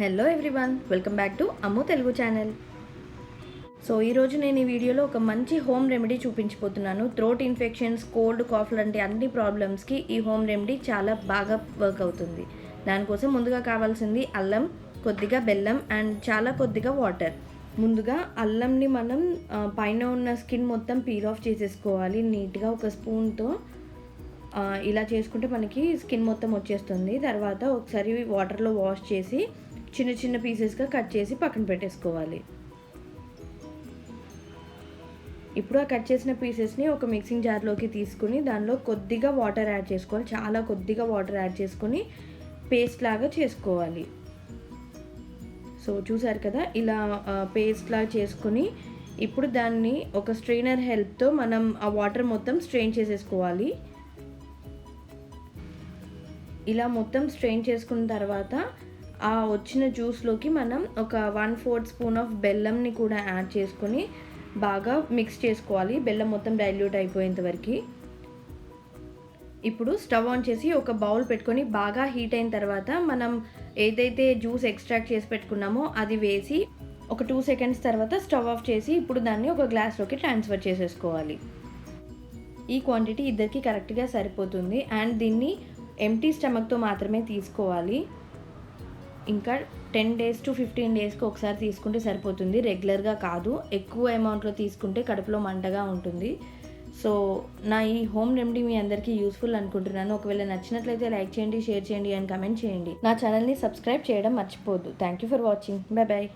Hello everyone, welcome back to Ammu Telugu channel. So ఈరోజు నేను ఈ వీడియోలో ఒక మంచి హోమ్ రెమెడీ చూపించిపోతున్నాను. థ్రోట్ ఇన్ఫెక్షన్స్, కోల్డ్, కాఫ్ లాంటి అన్ని ప్రాబ్లమ్స్కి ఈ హోమ్ రెమెడీ చాలా బాగా వర్క్ అవుతుంది. దానికోసం ముందుగా కావాల్సింది అల్లం, కొద్దిగా బెల్లం అండ్ చాలా కొద్దిగా వాటర్. ముందుగా అల్లంని మనం పైన ఉన్న స్కిన్ మొత్తం పీల్ ఆఫ్ చేసేసుకోవాలి నీట్గా ఒక స్పూన్తో. ఇలా చేసుకుంటే మనకి స్కిన్ మొత్తం వచ్చేస్తుంది. తర్వాత ఒకసారి వాటర్లో వాష్ చేసి చిన్న చిన్న పీసెస్గా కట్ చేసి పక్కన పెట్టేసుకోవాలి. ఇప్పుడు ఆ కట్ చేసిన పీసెస్ని ఒక మిక్సింగ్ జార్లోకి తీసుకుని దానిలో కొద్దిగా వాటర్ యాడ్ చేసుకోవాలి. చాలా కొద్దిగా వాటర్ యాడ్ చేసుకొని పేస్ట్ లాగా చేసుకోవాలి. సో చూసారు కదా, ఇలా పేస్ట్ లాగా చేసుకొని ఇప్పుడు దాన్ని ఒక స్ట్రెయినర్ హెల్ప్తో మనం ఆ వాటర్ మొత్తం స్ట్రెయిన్ చేసేసుకోవాలి. ఇలా మొత్తం స్ట్రెయిన్ చేసుకున్న తర్వాత ఆ వచ్చిన జ్యూస్లోకి మనం ఒక 1/4 స్పూన్ ఆఫ్ బెల్లంని కూడా యాడ్ చేసుకొని బాగా మిక్స్ చేసుకోవాలి, బెల్లం మొత్తం డైల్యూట్ అయిపోయేంత వరకు. ఇప్పుడు స్టవ్ ఆన్ చేసి ఒక బౌల్ పెట్టుకొని బాగా హీట్ అయిన తర్వాత మనం ఏదైతే జ్యూస్ ఎక్స్ట్రాక్ట్ చేసి పెట్టుకున్నామో అది వేసి ఒక 2 సెకండ్స్ తర్వాత స్టవ్ ఆఫ్ చేసి ఇప్పుడు దాన్ని ఒక గ్లాస్లోకి ట్రాన్స్ఫర్ చేసేసుకోవాలి. ఈ క్వాంటిటీ ఇద్దరికి కరెక్ట్గా సరిపోతుంది అండ్ దీన్ని ఎంప్టీ స్టమక్తో మాత్రమే తీసుకోవాలి. ఇంకా 10 days to 15 daysకి ఒకసారి తీసుకుంటే సరిపోతుంది, రెగ్యులర్గా కాదు. ఎక్కువ అమౌంట్లో తీసుకుంటే కడుపులో మంటగా ఉంటుంది. సో నా ఈ హోమ్ రెమెడీ మీ అందరికీ యూస్ఫుల్ అనుకుంటున్నాను. ఒకవేళ నచ్చినట్లయితే లైక్ చేయండి, షేర్ చేయండి అండ్ కమెంట్ చేయండి. నా ఛానల్ని సబ్స్క్రైబ్ చేయడం మర్చిపోవద్దు. Thank you for watching. Bye bye.